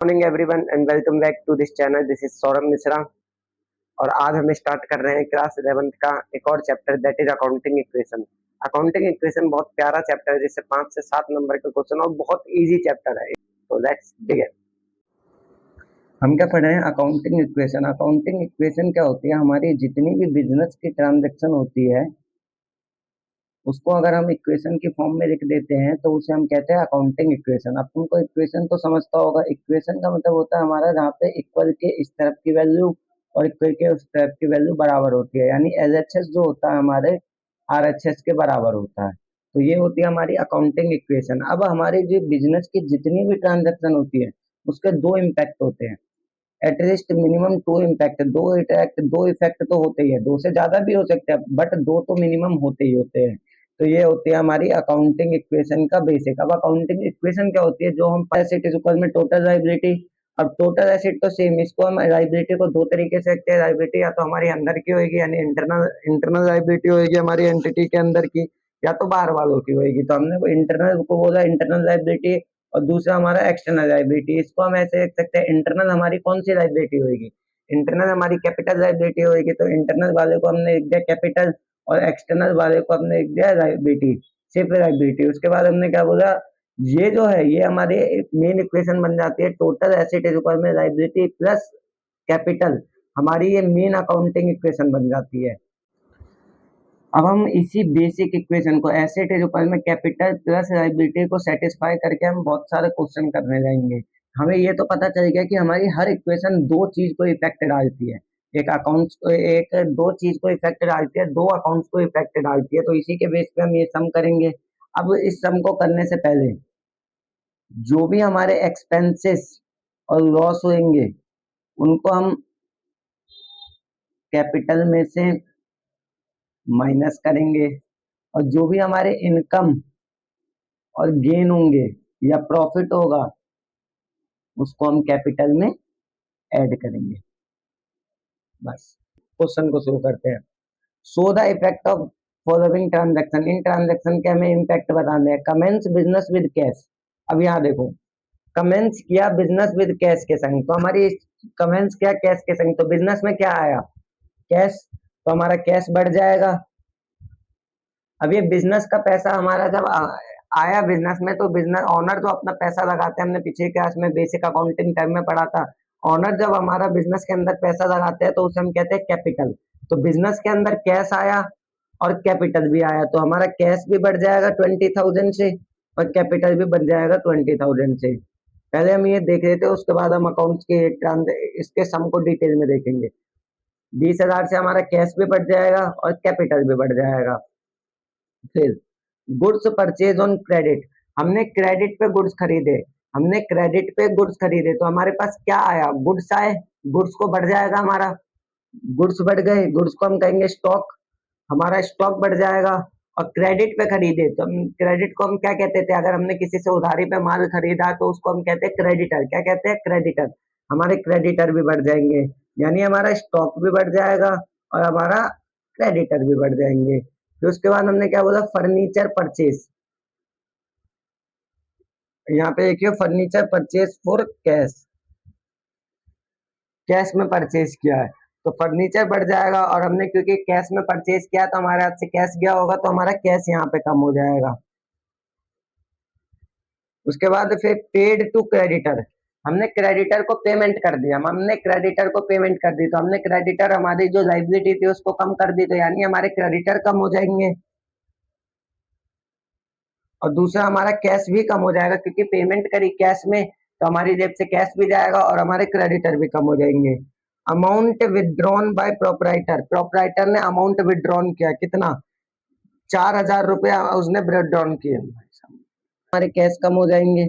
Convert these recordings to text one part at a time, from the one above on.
Morning everyone and welcome back to this channel. This is Saurabh Mishra और आज हम start कर रहे हैं क्लास 11th का एक और chapter that is accounting equation. Accounting equation बहुत प्यारा चैप्टर है जिससे 5 से 7 नंबर के क्वेश्चन और बहुत इजी चैप्टर है। तो लेट्स बिगिन। हम क्या पढ़ रहे हैं? Accounting equation. अकाउंटिंग इक्वेशन क्या होती है? हमारी जितनी भी बिजनेस की ट्रांजेक्शन होती है उसको अगर हम इक्वेशन की फॉर्म में लिख देते हैं तो उसे हम कहते हैं अकाउंटिंग इक्वेशन। अब तुमको इक्वेशन तो समझता होगा, इक्वेशन का मतलब होता है हमारा जहाँ पे इक्वल के इस तरफ की वैल्यू और इक्वल के उस तरफ की वैल्यू बराबर होती है, यानी एलएचएस जो होता है हमारे आरएचएस के बराबर होता है। तो ये होती है हमारी अकाउंटिंग इक्वेशन। अब हमारी जो बिजनेस की जितनी भी ट्रांजेक्शन होती है उसके दो इम्पैक्ट होते हैं। एटलीस्ट मिनिमम टू इम्पैक्ट, दो इफेक्ट तो होते ही है, दो से ज्यादा भी हो सकते हैं बट दो तो मिनिमम होते ही होते हैं। तो ये होती है हमारी अकाउंटिंग इक्वेशन का बेसिक। अब अकाउंटिंग इक्वेशन क्या होती है? जो हम एसेट इज इक्वल में टोटल लायबिलिटी। अब टोटल एसेट तो सेम, इसको हम लायबिलिटी को दो तरीके से रखते हैं। लायबिलिटी या तो हमारी अंदर की होगी यानी इंटरनल इंटरनल लायबिलिटी होगी हमारी एंटिटी के अंदर की, या तो बाहर वालों की होगी। तो हमने वो इंटरनल को बोला इंटरनल लायबिलिटी और दूसरा हमारा एक्सटर्नल लायबिलिटी। इसको हम ऐसे देख सकते हैं, इंटरनल हमारी कौन सी लायबिलिटी होगी? इंटरनल हमारी कैपिटल लायबिलिटी होगी, तो इंटरनल वाले को हमने लिख दिया कैपिटल और एक्सटर्नल वाले को हमने लिख दिया लायबिलिटी, सिर्फ लायबिलिटी। उसके बाद हमने क्या बोला, ये जो है ये हमारे मेन इक्वेशन बन जाती है। टोटल एसेट इज इक्वल में लायबिलिटी प्लस कैपिटल, हमारी ये मेन अकाउंटिंग इक्वेशन बन जाती है। अब हम इसी बेसिक इक्वेशन को एसेट इज इक्वल में कैपिटल प्लस लायबिलिटी को सेटिस्फाई करके हम बहुत सारे क्वेश्चन करने जाएंगे। हमें ये तो पता चल गया कि हमारी हर इक्वेशन दो चीज को इफेक्ट डालती है। एक अकाउंट्स को, एक दो चीज को इफेक्ट डालती है, दो अकाउंट्स को इफेक्ट डालती है। तो इसी के बेस पे हम ये सम करेंगे। अब इस सम को करने से पहले जो भी हमारे एक्सपेंसेस और लॉस होंगे उनको हम कैपिटल में से माइनस करेंगे, और जो भी हमारे इनकम और गेन होंगे या प्रॉफिट होगा उसको हम कैपिटल में ऐड करेंगे। बस क्वेश्चन को शुरू करते हैं। Show the effect of following transaction. इन ट्रांजैक्शन के हमें इम्पैक्ट बताने हैं। Commences business with cash. अब यहाँ देखो, कमेंस किया बिजनेस विद कैश के संग, तो हमारी कमेंस किया कैश के संग, तो बिजनेस में क्या आया? कैश। तो हमारा कैश बढ़ जाएगा। अब ये बिजनेस का पैसा हमारा जब आया बिजनेस में, तो बिजनेस ओनर जो अपना पैसा लगाते हैं, हमने पिछले क्लास में बेसिक अकाउंटिंग टर्म में पढ़ा था, ओनर जब हमारा बिजनेस के अंदर पैसा लगाते हैं तो उसे हम कहते हैं कैपिटल। तो बिजनेस के अंदर कैश आया और कैपिटल भी आया, तो हमारा कैश भी बढ़ जाएगा 20,000 से और कैपिटल भी बढ़ जाएगा 20,000 से। पहले हम ये देख लेते हैं, उसके बाद हम अकाउंट्स के इसके सम को डिटेल में देखेंगे। 20,000 से हमारा कैश भी बढ़ जाएगा और कैपिटल भी बढ़ जाएगा। फिर गुड्स परचेज ऑन क्रेडिट। हमने क्रेडिट पे गुड्स खरीदे, हमने क्रेडिट पे गुड्स खरीदे, तो हमारे पास क्या आया? गुड्स आए। गुड्स को बढ़ जाएगा हमारा, गुड्स बढ़ गए, गुड्स को हम कहेंगे स्टॉक, हमारा स्टॉक बढ़ जाएगा। और क्रेडिट पे खरीदे तो हम क्रेडिट को हम क्या कहते थे? अगर हमने किसी से उधारी पे माल खरीदा तो उसको हम कहते हैं क्रेडिटर। क्या कहते हैं? क्रेडिटर। हमारे क्रेडिटर भी बढ़ जाएंगे, यानी हमारा स्टॉक भी बढ़ जाएगा और हमारा क्रेडिटर भी बढ़ जाएंगे। फिर उसके बाद हमने क्या बोला? Furniture purchase. यहाँ पे देखिए, furniture purchase for cash, cash में परचेज किया है तो फर्नीचर बढ़ जाएगा। और हमने क्योंकि कैश में परचेज किया तो हमारे हाथ से कैश गया होगा, तो हमारा कैश यहाँ पे कम हो जाएगा। उसके बाद फिर पेड टू क्रेडिटर। हमने क्रेडिटर को पेमेंट कर दिया, हमने क्रेडिटर को पेमेंट कर दी, तो हमने क्रेडिटर हमारी जो लाइबिलिटी थी उसको कम कर दी, तो यानी हमारे क्रेडिटर कम हो जाएंगे। और दूसरा हमारा कैश भी कम हो जाएगा, क्योंकि पेमेंट करी कैश में तो हमारी जेब से कैश भी जाएगा और हमारे क्रेडिटर भी कम हो जाएंगे। Amount withdrawn by proprietor. Proprietor ने अमाउंट विदड्रॉन किया, कितना? 4,000 रुपया उसने विदड्रॉन किया, हमारे कैश कम हो जाएंगे।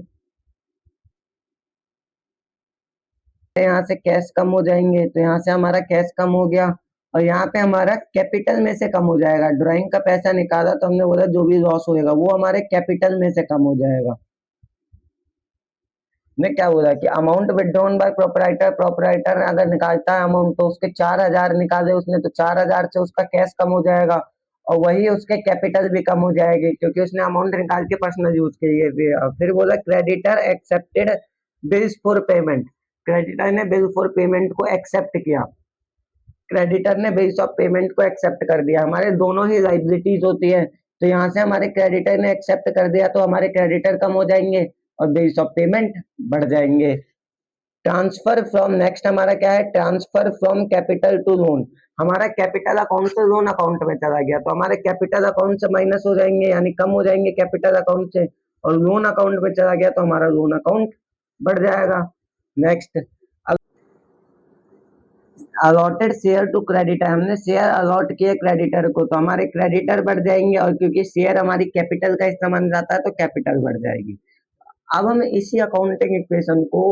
यहाँ से कैश कम हो जाएंगे, तो यहाँ से हमारा कैश कम हो गया और यहाँ पे हमारा कैपिटल में से कम हो जाएगा। ड्राइंग का पैसा निकाला तो हमने बोला जो भी लॉस होएगा वो हमारे कैपिटल में से कम हो जाएगा। ने क्या बोला कि amount withdrawn bye proprietor, proprietor अगर निकालता है अमाउंट तो उसके 4,000 निकाले उसने, तो 4,000 से उसका कैश कम हो जाएगा और वही उसके कैपिटल भी कम हो जाएगी, क्योंकि उसने अमाउंट निकाल के पर्सनल यूज के लिए भी। फिर बोला creditor accepted bills for payment, creditor ने बिल फॉर पेमेंट को एक्सेप्ट किया, क्रेडिटर ने बिल्स ऑफ पेमेंट को एक्सेप्ट कर दिया। हमारे दोनों ही लाइबिलिटीज होती है, तो यहाँ से हमारे क्रेडिटर ने एक्सेप्ट कर दिया तो हमारे क्रेडिटर कम हो जाएंगे और बिल्स ऑफ पेमेंट बढ़ जाएंगे। ट्रांसफर फ्रॉम, नेक्स्ट हमारा क्या है, transfer from capital to loan. हमारा कैपिटल अकाउंट से लोन अकाउंट में चला गया तो हमारे कैपिटल अकाउंट से माइनस हो जाएंगे, यानी कम हो जाएंगे कैपिटल अकाउंट से, और लोन अकाउंट में चला गया तो हमारा लोन अकाउंट बढ़ जाएगा। Next, allotted share to creditor, हमने शेयर अलॉट किए क्रेडिटर को तो हमारे क्रेडिटर बढ़ जाएंगे, और क्योंकि शेयर हमारी कैपिटल का हिस्सा बन जाता है तो कैपिटल बढ़ जाएगी। अब हम इसी अकाउंटिंग इक्वेशन को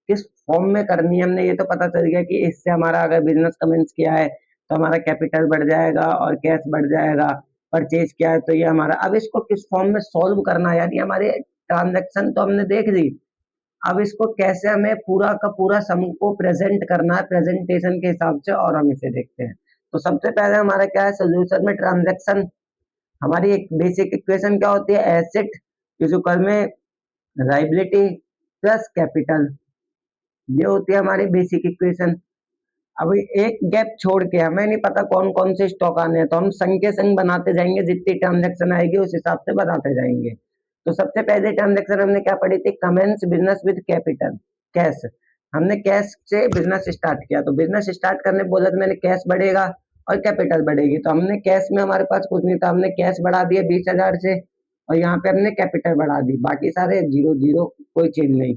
किस फॉर्म में करनी है, हमने ये तो पता चल गया कि इससे हमारा अगर बिजनेस कमेंस किया है तो हमारा कैपिटल बढ़ जाएगा और कैश बढ़ जाएगा, परचेज किया है तो ये हमारा, अब इसको किस फॉर्म में सॉल्व करना है, यानी हमारे ट्रांजैक्शन तो हमने देख ली, अब इसको कैसे हमें पूरा का पूरा सम को प्रेजेंट करना है प्रेजेंटेशन के हिसाब से, और हम इसे देखते हैं। तो सबसे पहले हमारा क्या है सोल्यूशन में, ट्रांजैक्शन, हमारी एक बेसिक इक्वेशन क्या होती है, एसेट इज इक्वल में लायबिलिटी प्लस कैपिटल, ये होती है हमारी बेसिक इक्वेशन। अब एक गैप छोड़ के हमें नहीं पता कौन कौन से स्टॉक आने हैं, तो हम संग के संग बनाते जाएंगे, जितनी ट्रांजैक्शन आएगी उस हिसाब से बनाते जाएंगे। तो सबसे पहले ट्रांजैक्शन हमने क्या पढ़ी थी, commences business with capital, cash. हमने कैश से बिजनेस स्टार्ट किया, तो बिजनेस स्टार्ट करने बोला तो मैंने कैश बढ़ेगा और कैपिटल बढ़ेगी, तो हमने कैश में हमारे पास कुछ नहीं था, हमने कैश बढ़ा दिया 20,000 से, और यहाँ पे हमने कैपिटल बढ़ा दी, बाकी सारे जीरो जीरो, कोई चेंज नहीं।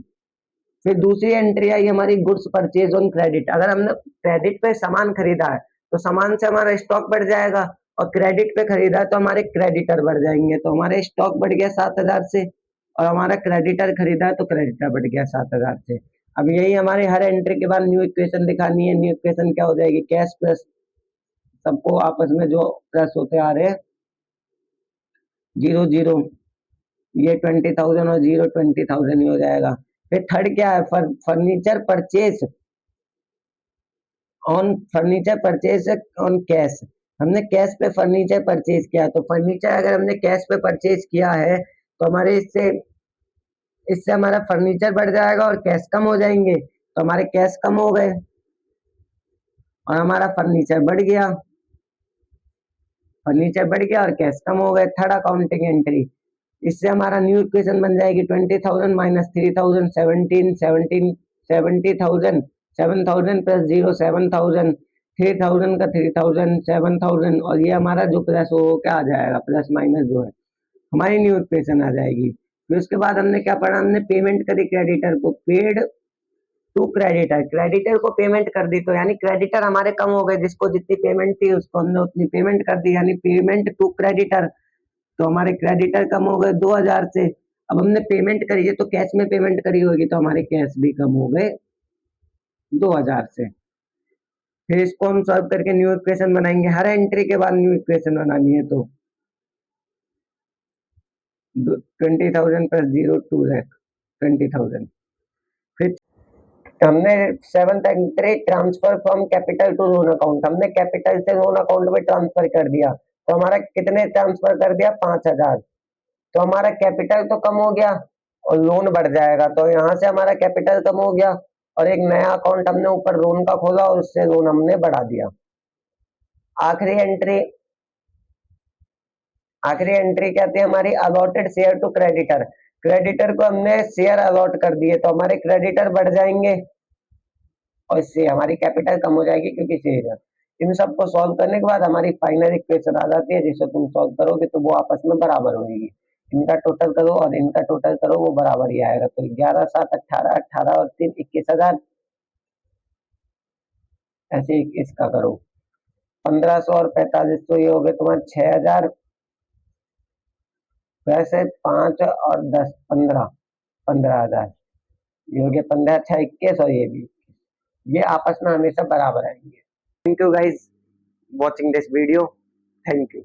फिर दूसरी एंट्री आई हमारी गुड्स परचेज ऑन क्रेडिट, अगर हमने क्रेडिट पे सामान खरीदा है तो सामान से हमारा स्टॉक बढ़ जाएगा, और क्रेडिट पे खरीदा है तो हमारे क्रेडिटर बढ़ जाएंगे, तो हमारे स्टॉक बढ़ गया 7,000 से, और हमारा क्रेडिटर खरीदा है तो क्रेडिटर बढ़ गया 7,000 से। अब यही हमारे हर एंट्री के बाद न्यू इक्वेशन दिखानी है, न्यू इक्वेशन क्या हो जाएगी, कैश प्लस, सबको आपस में जो प्लस होते आ रहे हैं जीरो जीरो, ये 20,000 और जीरो 20,000 ही हो जाएगा। फिर थर्ड क्या है, furniture purchase on, furniture purchase on cash, हमने कैश पे फर्नीचर परचेज किया, तो फर्नीचर अगर हमने कैश पे परचेज किया है तो हमारे इससे इससे हमारा फर्नीचर बढ़ जाएगा और कैश कम हो जाएंगे, तो हमारे कैश कम हो गए और हमारा फर्नीचर बढ़ गया, फर्नीचर बढ़ गया और कैश कम हो गए। थर्ड अकाउंटिंग एंट्री, इससे हमारा न्यू इक्वेशन बन जाएगी 20,000 माइनस 3,000, 17, 17, 70,000, 7,000 प्लस जीरो 7,000, 3,000 का 3,000, 7,000, और ये हमारा जो प्लस हो क्या आ जाएगा, प्लस माइनस जो है हमारी न्यू इक्वेशन आ जाएगी। फिर उसके बाद हमने क्या पढ़ा, हमने पेमेंट करी क्रेडिटर को, पेड टू क्रेडिटर, क्रेडिटर को पेमेंट कर दी, तो यानी क्रेडिटर हमारे कम हो गए, जिसको जितनी पेमेंट थी उसको हमने उतनी पेमेंट कर दी, यानी पेमेंट टू क्रेडिटर, तो हमारे क्रेडिटर कम हो गए 2,000 से। अब हमने पेमेंट करी है तो कैश में पेमेंट करी होगी तो हमारे कैश भी कम हो गए 2,000 से। फिर इसको हम सॉल्व करके न्यू इक्वेशन बनाएंगे, हर एंट्री के बाद न्यू इक्वेशन बनानी है, तो 20,000 प्लस जीरो 2,00,000, 20,000। फिर हमने seventh entry, transfer from capital to loan account, हमने कैपिटल से लोन अकाउंट में ट्रांसफर कर दिया, तो हमारा कितने ट्रांसफर कर दिया, 5,000, तो हमारा कैपिटल तो कम हो गया और लोन बढ़ जाएगा, तो यहाँ से हमारा कैपिटल कम हो गया और एक नया अकाउंट हमने ऊपर लोन का खोला और उससे लोन हमने बढ़ा दिया। आखिरी एंट्री, आखिरी एंट्री क्या थी हमारी, allotted share to creditor, creditor को हमने शेयर अलॉट कर दिए तो हमारे क्रेडिटर बढ़ जाएंगे और इससे हमारी कैपिटल कम हो जाएगी क्योंकि शेयर। इन सबको सॉल्व करने के बाद हमारी फाइनल इक्वेशन आ जाती है, जिसे तुम सॉल्व करोगे तो वो आपस में बराबर होगी, इनका टोटल करो और इनका टोटल करो वो बराबर ही आएगा, तो 11 7 18, 18 और 3 21,000, ऐसे इसका करो 1,500 और 4,500, ये हो गए तुम्हारे 6,000, वैसे 5 और 10 15, 15,000, ये हो गया 15 6 21 और ये भी, ये आपस में हमेशा बराबर आएंगे। Thank you guys watching this video, thank you.